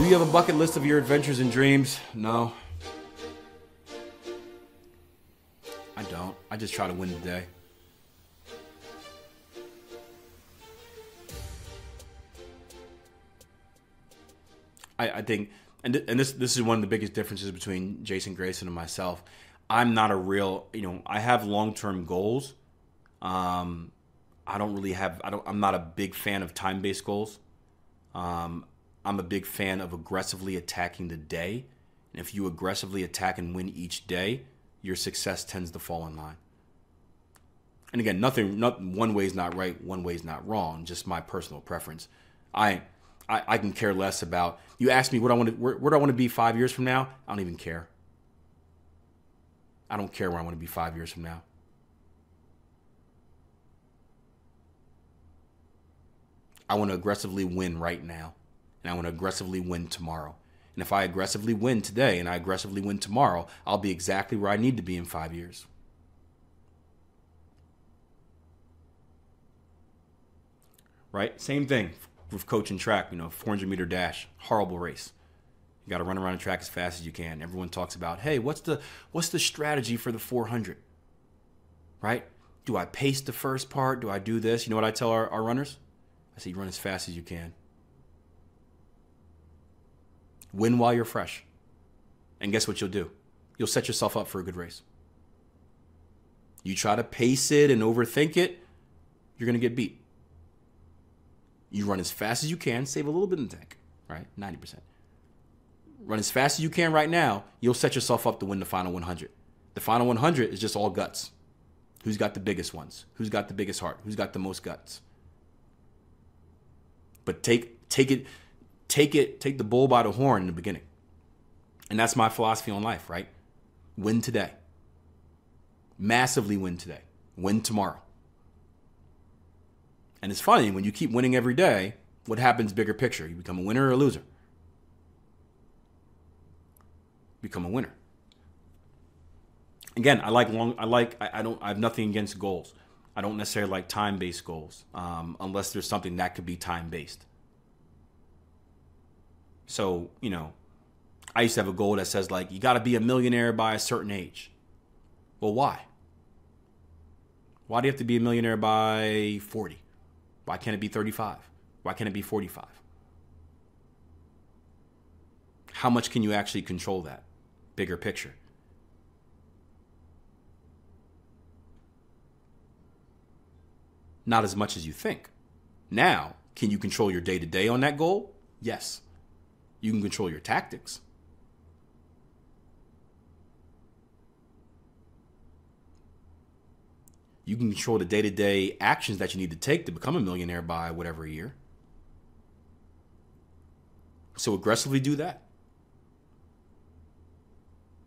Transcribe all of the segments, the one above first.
you have a bucket list of your adventures and dreams? No. I don't. I just try to win the day. I think, and this is one of the biggest differences between Jason Grayson and myself. I'm not a real, I have long-term goals. I'm not a big fan of time-based goals. I'm a big fan of aggressively attacking the day. And if you aggressively attack and win each day, your success tends to fall in line. And again, one way is not right, one way is not wrong, just my personal preference. I can care less about, you ask me where do I want to be 5 years from now? I don't even care. I don't care where I want to be 5 years from now. I want to aggressively win right now. And I want to aggressively win tomorrow. And if I aggressively win today and I aggressively win tomorrow, I'll be exactly where I need to be in 5 years. Right? Same thing with coaching track, 400-meter dash, horrible race. You got to run around the track as fast as you can. Everyone talks about, hey, what's the strategy for the 400? Right? Do I pace the first part? Do I do this? You know what I tell our runners? I say, run as fast as you can. Win while you're fresh. And guess what you'll do? You'll set yourself up for a good race. You try to pace it and overthink it, you're going to get beat. You run as fast as you can, save a little bit in the tank, right? 90%. Run as fast as you can right now, you'll set yourself up to win the final 100. The final 100 is just all guts. Who's got the biggest ones? Who's got the biggest heart? Who's got the most guts? But take the bull by the horn in the beginning. And that's my philosophy on life, right? Win today. Massively win today. Win tomorrow. And it's funny, when you keep winning every day, what happens bigger picture? You become a winner or a loser? Become a winner. Again, I have nothing against goals. I don't necessarily like time-based goals, unless there's something that could be time-based. So, I used to have a goal that says, you got to be a millionaire by a certain age. Well, why? Why do you have to be a millionaire by 40? Why can't it be 35? Why can't it be 45? How much can you actually control that? Bigger picture. Not as much as you think. Now, can you control your day-to-day on that goal? Yes. You can control your tactics. You can control the day-to-day actions that you need to take to become a millionaire by whatever year. So aggressively do that.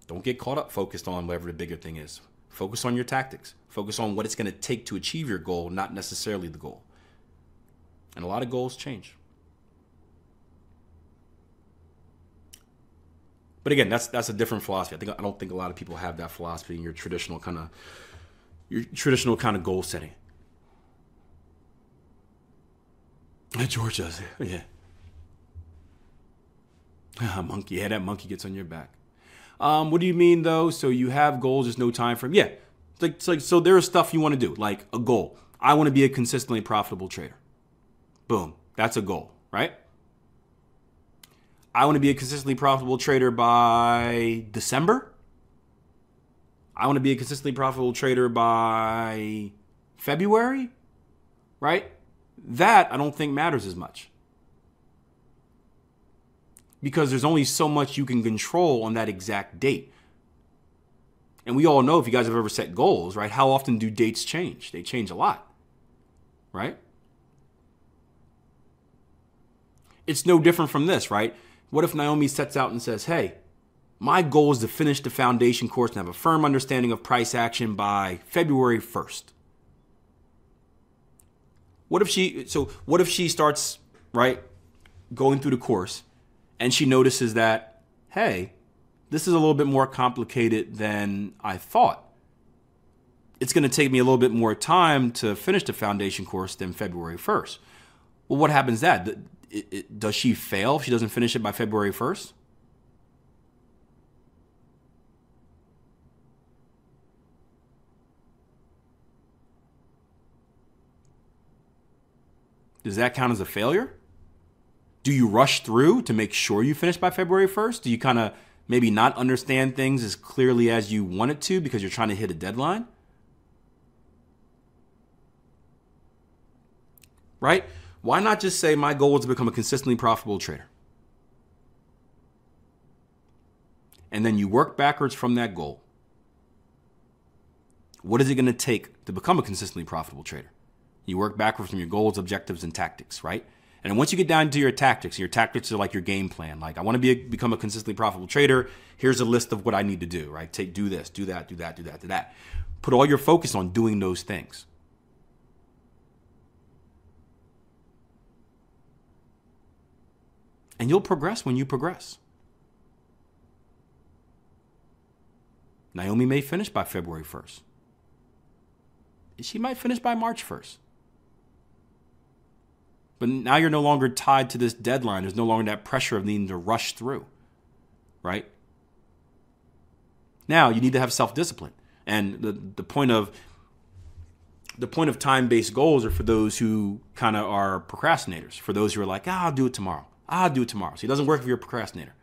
Don't get caught up focused on whatever the bigger thing is. Focus on your tactics. Focus on what it's going to take to achieve your goal, not necessarily the goal. And a lot of goals change. But again, that's a different philosophy. I don't think a lot of people have that philosophy in your traditional kind of goal setting. George does, yeah. Monkey, yeah, that monkey gets on your back. What do you mean though? So you have goals, there's no time frame. Yeah, so there is stuff you want to do, like a goal. I want to be a consistently profitable trader. Boom, that's a goal, right? I want to be a consistently profitable trader by December. I want to be a consistently profitable trader by February, right? That I don't think matters as much. Because there's only so much you can control on that exact date. And we all know, if you guys have ever set goals, right? How often do dates change? They change a lot, right? It's no different from this, right? What if Naomi sets out and says, hey, my goal is to finish the foundation course and have a firm understanding of price action by February 1st. What if she starts, right, going through the course and she notices that, hey, this is a little bit more complicated than I thought. It's going to take me a little bit more time to finish the foundation course than February 1st. Well, what happens then? does she fail if she doesn't finish it by February 1st? Does that count as a failure? Do you rush through to make sure you finish by February 1st? Do you kind of maybe not understand things as clearly as you want it to because you're trying to hit a deadline? Right? Why not just say my goal is to become a consistently profitable trader? And then you work backwards from that goal. What is it going to take to become a consistently profitable trader? You work backwards from your goals, objectives, and tactics, right? And then once you get down to your tactics are like your game plan. Like, I want to become a consistently profitable trader. Here's a list of what I need to do, right? Do this, do that, do that, do that, do that. Put all your focus on doing those things. And you'll progress when you progress. Naomi may finish by February 1st. She might finish by March 1st. But now you're no longer tied to this deadline. There's no longer that pressure of needing to rush through, right? Now you need to have self-discipline. And the point of time-based goals are for those who kind of are procrastinators, for those who are like, I'll do it tomorrow. I'll do it tomorrow. So it doesn't work if you're a procrastinator,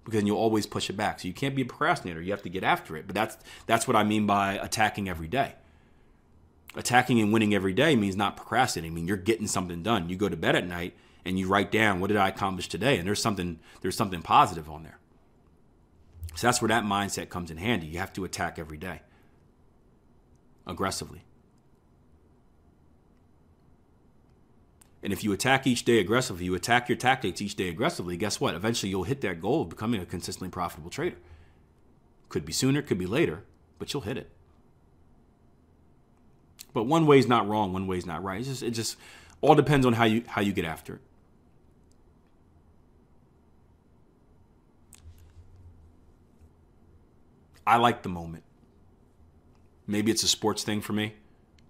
because then you'll always push it back. So you can't be a procrastinator. You have to get after it. But that's what I mean by attacking every day. Attacking and winning every day means not procrastinating. I mean, you're getting something done. You go to bed at night and you write down, what did I accomplish today? And there's something positive on there. So that's where that mindset comes in handy. You have to attack every day aggressively. And if you attack each day aggressively, you attack your tactics each day aggressively, guess what? Eventually you'll hit that goal of becoming a consistently profitable trader. Could be sooner, could be later, but you'll hit it. But one way is not wrong, one way is not right. It just all depends on how you get after it. I like the moment. Maybe it's a sports thing for me,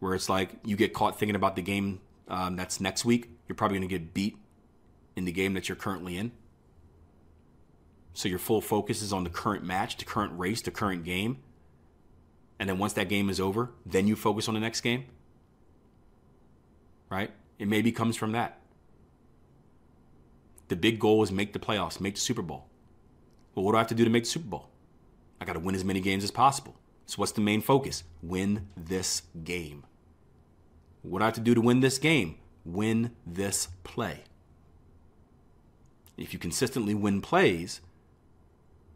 where it's like you get caught thinking about the game that's next week. You're probably going to get beat in the game that you're currently in. So your full focus is on the current match, the current race, the current game. And then once that game is over, then you focus on the next game. Right? It maybe comes from that. The big goal is make the playoffs, make the Super Bowl. Well, what do I have to do to make the Super Bowl? I got to win as many games as possible. So what's the main focus? Win this game. What do I have to do to win this game? Win this play. If you consistently win plays,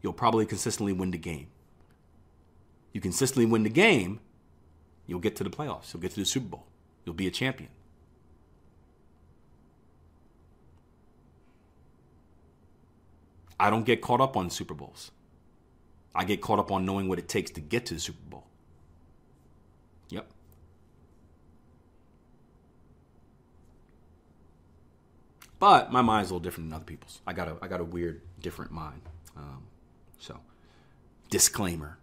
you'll probably consistently win the game. You consistently win the game, you'll get to the playoffs. You'll get to the Super Bowl. You'll be a champion. I don't get caught up on Super Bowls. I get caught up on knowing what it takes to get to the Super Bowl. Yep. But my mind's a little different than other people's. I got a weird, different mind. So, disclaimer.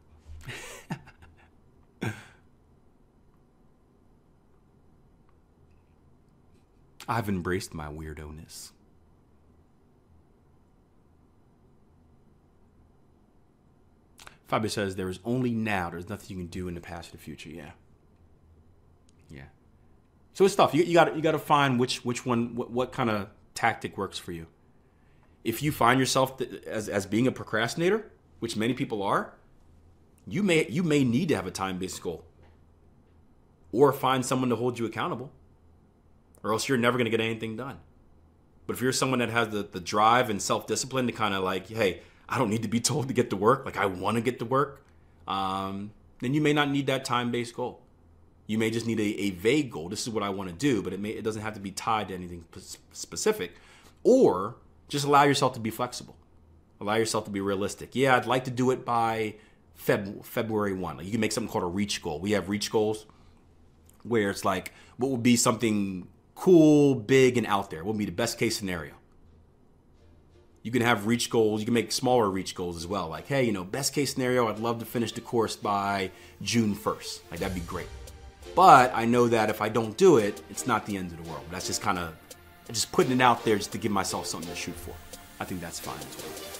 I've embraced my weirdo-ness. Fabio says, there is only now. There's nothing you can do in the past or the future. Yeah. Yeah. So it's tough. You got to find which one, what kind of tactic works for you. If you find yourself as being a procrastinator, which many people are, you may need to have a time-based goal, or find someone to hold you accountable, or else you're never going to get anything done. But if you're someone that has the drive and self-discipline to kind of like, hey, I don't need to be told to get to work, like I want to get to work, then you may not need that time-based goal. You may just need a vague goal. This is what I want to do, but it doesn't have to be tied to anything specific. Or just allow yourself to be flexible. Allow yourself to be realistic. Yeah, I'd like to do it by February 1. Like you can make something called a reach goal. We have reach goals where it's like, what would be something cool, big, and out there? What would be the best case scenario? You can have reach goals. You can make smaller reach goals as well. Like, hey, best case scenario, I'd love to finish the course by June 1st. Like, that'd be great. But I know that if I don't do it, it's not the end of the world. That's just kind of just putting it out there just to give myself something to shoot for. I think that's fine as well.